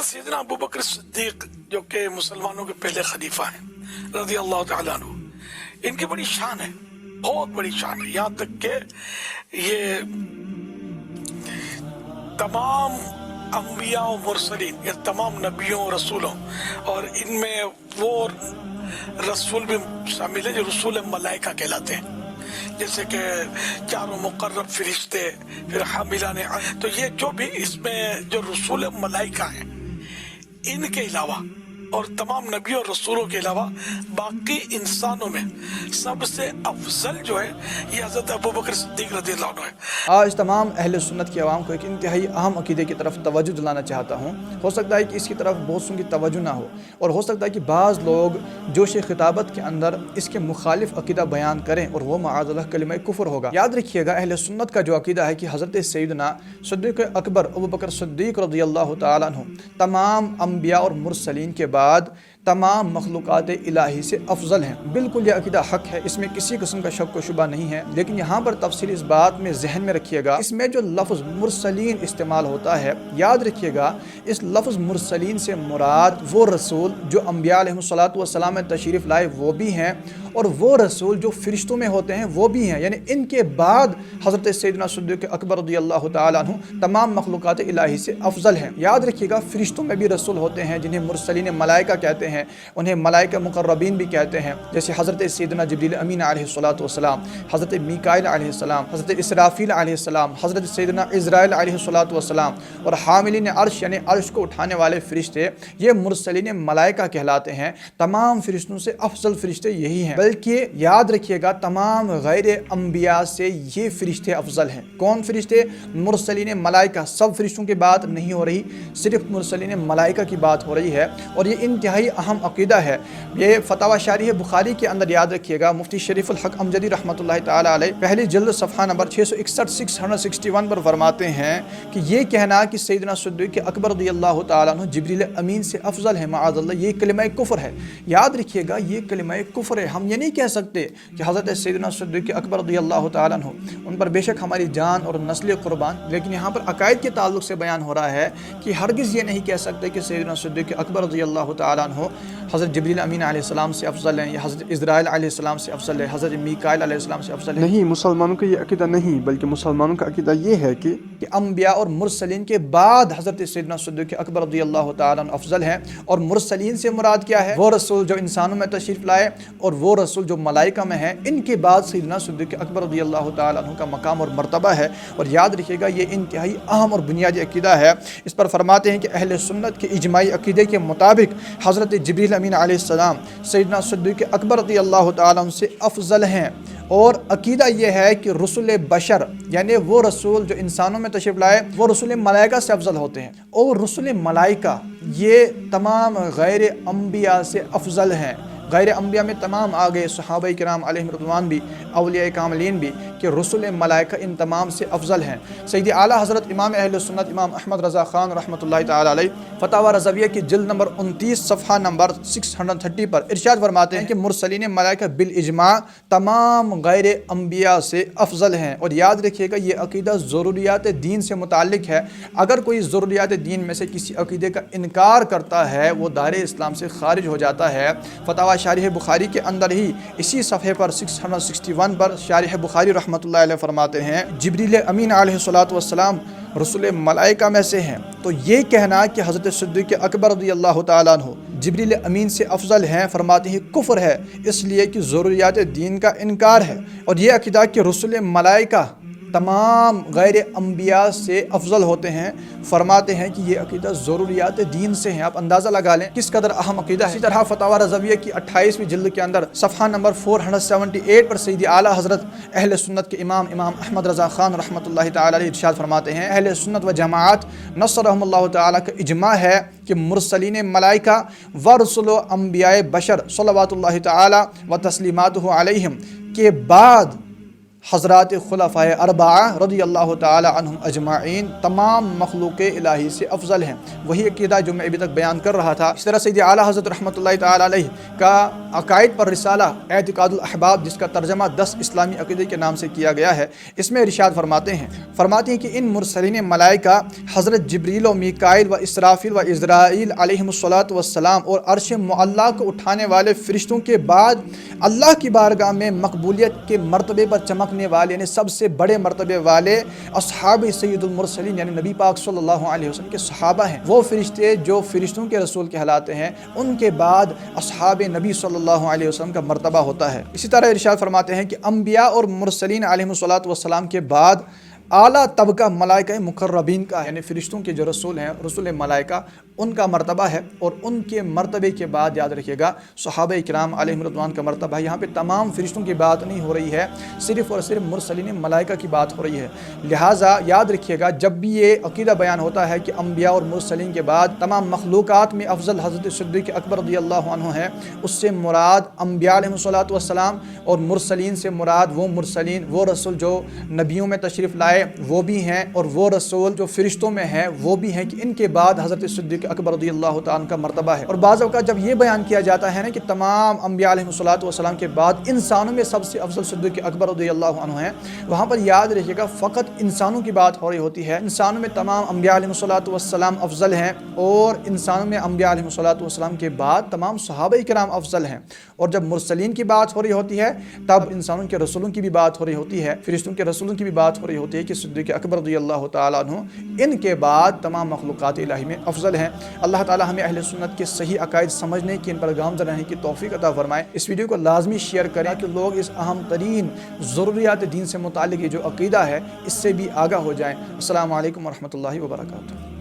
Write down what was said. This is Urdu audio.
سیدنا ابو بکر صدیق جو کہ مسلمانوں کے پہلے خلیفہ ہیں رضی اللہ تعالیٰ عنہ، ان کی بڑی شان ہے، بہت بڑی شان ہے، یہاں تک کہ یہ تمام انبیاء و مرسلین، یہ تمام نبیوں و رسولوں، اور ان میں وہ رسول بھی شامل ہے جو رسول ملائکہ کہلاتے ہیں، جیسے کہ چاروں مقرب فرشتے، پھر حاملان عرش، تو یہ جو بھی اس میں جو رسول ملائکہ ہیں ان کے علاوہ اور تمام نبیوں اور رسولوں کے علاوہ باقی انسانوں میں سب سے افضل جو ہے یہ حضرت ابوبکر صدیق رضی اللہ عنہ ہے۔ آج تمام اہل سنت کی عوام کو ایک انتہائی اہم عقیدے کی طرف توجہ دلانا چاہتا ہوں۔ ہو سکتا ہے کہ اس کی طرف بہت سوں کی توجہ نہ ہو، اور ہو سکتا ہے کہ بعض لوگ جوش خطابت کے اندر اس کے مخالف عقیدہ بیان کریں، اور وہ معاذ اللہ کلمہ کفر ہوگا۔ یاد رکھیے گا، اہل سنت کا جو عقیدہ ہے کہ حضرت سیدنا صدیق اکبر ابوبکر صدیق رضی اللہ تعالیٰ عنہ تمام انبیاء اور مرسلین کے بعد تمام مخلوقات الہی سے افضل ہیں۔ بالکل یہ عقیدہ حق ہے، اس میں کسی قسم کا شک و شبہ نہیں ہے، لیکن یہاں پر تفصیل اس بات میں ذہن میں رکھیے گا، اس میں جو لفظ مرسلین استعمال ہوتا ہے، یاد رکھیے گا اس لفظ مرسلین سے مراد وہ رسول جو انبیاء علیہ السلام میں تشریف لائے وہ بھی ہیں، اور وہ رسول جو فرشتوں میں ہوتے ہیں وہ بھی ہیں، یعنی ان کے بعد حضرت سیدنا صدیق اکبر رضی اللہ تعالیٰ عنہ تمام مخلوقات الہی سے افضل ہیں۔ یاد رکھیے گا، فرشتوں میں بھی رسول ہوتے ہیں جنہیں مرسلین ملائکہ کہتے ہیں، انہیں ملائکہ مقربین بھی کہتے ہیں، جیسے حضرت سیدنا جبریل امین علیہ السلام، حضرت میکائیل علیہ السلام، حضرت اسرافیل علیہ السلام، حضرت سیدنا عزرائیل علیہ السلام، اور حاملین عرش یعنی عرش کو اٹھانے والے فرشتے، یہ مرسلین ملائکہ کہلاتے ہیں۔ تمام فرشتوں سے افضل فرشتے یہی ہیں، بلکہ یاد رکھیے گا تمام غیر انبیاء سے یہ فرشتے افضل ہیں۔ کون فرشتے؟ مرسلین ملائکہ۔ سب فرشتوں کی بات نہیں ہو رہی، صرف مرسلین ملائکہ کی بات ہو رہی ہے، اور یہ انتہائی اہم عقیدہ ہے۔ یہ فتاوی شارح بخاری کے اندر یاد رکھیے گا، مفتی شریف الحق امجدی رحمۃ اللہ تعالیٰ علیہ پہلی جلد صفحہ نمبر 661 پر فرماتے ہیں کہ یہ کہنا کہ سیدنا صدیق اکبر رضی اللہ تعالیٰ عنہ جبریل امین سے افضل ہے، معاذ اللہ، یہ کلمہ کفر ہے۔ یاد رکھیے گا یہ کلمہ کفر ہے۔ ہم یہ نہیں کہہ سکتے کہ حضرت سیدنا صدیق اکبر رضی اللہ تعالیٰ عنہ، ان پر بے شک ہماری جان اور نسل قربان، لیکن یہاں پر عقائد کے تعلق سے بیان ہو رہا ہے کہ ہرگز یہ نہیں کہہ سکتے کہ سیدنا صدیق اکبر رضی اللہ تعالیٰ عنہ حضرت جبریل امین علیہ السلام سے افضل ہیں، یا حضرت عزرائیل علیہ السلام سے افضل ہے، حضرت میکائیل علیہ السلام سے افضل ہے۔ نہیں، مسلمانوں کا یہ عقیدہ نہیں، بلکہ مسلمانوں کا عقیدہ یہ ہے کہ انبیاء اور مرسلین کے بعد حضرت سیدنا صدیق اکبر رضی اللہ تعالیٰ عنہ افضل ہیں، اور مرسلین سے مراد کیا ہے؟ وہ رسول جو انسانوں میں تشریف لائے اور وہ رسول جو ملائکہ میں ہیں، ان کے بعد سیدنا صدیق اکبر رضی اللہ تعالیٰ عنہ کا مقام اور مرتبہ ہے۔ اور یاد رکھیے گا یہ انتہائی اہم اور بنیادی عقیدہ ہے۔ اس پر فرماتے ہیں کہ اہل سنت کے اجماعی عقیدے کے مطابق حضرت جبریل امین علیہ السلام سیدنا صدیق اکبر رضی اللہ تعالیٰ عنہ سے افضل ہیں، اور عقیدہ یہ ہے کہ رسول بشر یعنی وہ رسول جو انسانوں میں تشریف لائے وہ رسول ملائکہ سے افضل ہوتے ہیں، اور رسول ملائکہ یہ تمام غیر انبیاء سے افضل ہیں۔ غیر انبیاء میں تمام آگے صحابہ کرام علیہم رضوان بھی، اولیاء کاملین بھی، کہ رسول ملائکہ ان تمام سے افضل ہیں۔ سید اعلیٰ حضرت امام اہل سنت امام احمد رضا خان رحمۃ اللہ تعالیٰ علیہ فتاوی رضویہ کی جلد نمبر 29 صفحہ نمبر 630 پر ارشاد فرماتے ہیں کہ مرسلین ملائکہ بالاجماع تمام غیر انبیاء سے افضل ہیں۔ اور یاد رکھیے گا یہ عقیدہ ضروریات دین سے متعلق ہے۔ اگر کوئی ضروریات دین میں سے کسی عقیدے کا انکار کرتا ہے وہ دار اسلام سے خارج ہو جاتا ہے۔ فتاوی شارح بخاری کے اندر ہی اسی صفحے پر 661 پر شارح بخاری رحمۃ اللہ علیہ فرماتے ہیں جبریل امین علیہ السلام رسول ملائکہ میں سے ہیں، تو یہ کہنا کہ حضرت صدیق اکبر رضی اللہ تعالیٰ عنہ جبریل امین سے افضل ہیں، فرماتے ہیں کفر ہے، اس لیے کہ ضروریات دین کا انکار ہے۔ اور یہ عقیدہ کہ رسول ملائکہ تمام غیر انبیاء سے افضل ہوتے ہیں، فرماتے ہیں کہ یہ عقیدہ ضروریات دین سے ہیں۔ آپ اندازہ لگا لیں کس قدر اہم عقیدہ ہے۔ اسی طرح فتاوی رضویہ کی 28ویں جلد کے اندر صفحہ نمبر 478 پر سید اعلیٰ حضرت اہل سنت کے امام احمد رضا خان رحمۃ اللہ تعالیٰ علیہ ارشاد فرماتے ہیں اہل سنت و جماعت نصرہم اللہ تعالیٰ کا اجماع ہے کہ مرسلین ملائکہ و رسول و انبیاء بشر صلوات اللہ تعالیٰ و تسلیماتہ علیہم کے بعد حضرات خلفائے اربعہ رضی اللہ تعالی عنہم اجمعین تمام مخلوق الہی سے افضل ہیں۔ وہی عقیدہ جو میں ابھی تک بیان کر رہا تھا۔ اس طرح سید اعلیٰ حضرت رحمۃ اللہ تعالی علیہ کا عقائد پر رسالہ اعتقاد الاحباب، جس کا ترجمہ 10 اسلامی عقیدے کے نام سے کیا گیا ہے، اس میں ارشاد فرماتے ہیں کہ ان مرسلین ملائکہ حضرت جبریل و میکائیل و اسرافیل و عزرائیل علیہم السلام اور عرش معلیٰ کو اٹھانے والے فرشتوں کے بعد اللہ کی بارگاہ میں مقبولیت کے مرتبے پر چمکنے والے، یعنی سب سے بڑے مرتبے والے اصحاب سید المرسلین یعنی نبی پاک صلی اللہ علیہ وسلم کے صحابہ ہیں۔ وہ فرشتے جو فرشتوں کے رسول کہلاتے ہیں، ان کے بعد اصحاب نبی صلی اللہ علیہ وسلم کا مرتبہ ہوتا ہے۔ اسی طرح ارشاد فرماتے ہیں کہ انبیاء اور مرسلین علیہم السلام کے بعد اعلیٰ طبقہ ملائکہ مقربین کا، یعنی فرشتوں کے جو رسول ہیں، رسول ملائکہ، ان کا مرتبہ ہے، اور ان کے مرتبے کے بعد یاد رکھیے گا صحابہ کرام علیہم رضوان کا مرتبہ ہے۔ یہاں پہ تمام فرشتوں کی بات نہیں ہو رہی ہے، صرف اور صرف مرسلین ملائکہ کی بات ہو رہی ہے۔ لہٰذا یاد رکھیے گا جب بھی یہ عقیدہ بیان ہوتا ہے کہ انبیاء اور مرسلین کے بعد تمام مخلوقات میں افضل حضرت صدیق اکبر رضی اللہ عنہ ہے، اس سے مراد انبیاء علیہم السلام اور مرسلین سے مراد وہ مرسلین، وہ رسول جو نبیوں میں تشریف لائے وہ بھی ہیں، اور وہ رسول جو فرشتوں میں ہیں وہ بھی ہیں، کہ ان کے بعد حضرت صدیق اکبر رضی اللہ تعالیٰ عنہ کا مرتبہ ہے۔ اور بعض اوقات جب یہ بیان کیا جاتا ہے نا کہ تمام انبیاء علیہم السلام کے بعد انسانوں میں سب سے افضل صدیق اکبر رضی اللہ عنہ ہیں، وہاں پر یاد رکھیے گا فقط انسانوں کی بات ہو رہی ہوتی ہے۔ انسانوں میں تمام انبیاء علیہم السلام افضل ہیں، اور انسانوں میں انبیاء علیہم السلام کے بعد تمام صحابہ کرام افضل ہیں۔ اور جب مرسلین کی بات ہو رہی ہوتی ہے تب انسانوں کے رسولوں کی بھی بات ہو رہی ہوتی ہے، فرشتوں کے رسولوں کی بھی بات ہو رہی ہوتی ہے کہ صدیق اکبر رضی اللہ تعالیٰ عنہ ان کے بعد تمام مخلوقات الہی میں افضل ہیں۔ اللہ تعالیٰ ہمیں اہل سنت کے صحیح عقائد سمجھنے کی، ان پر گامزن رہنے کی توفیق عطا فرمائے۔ اس ویڈیو کو لازمی شیئر کریں کہ لوگ اس اہم ترین ضروریات دین سے متعلق یہ جو عقیدہ ہے اس سے بھی آگاہ ہو جائیں۔ السلام علیکم ورحمۃ اللہ وبرکاتہ۔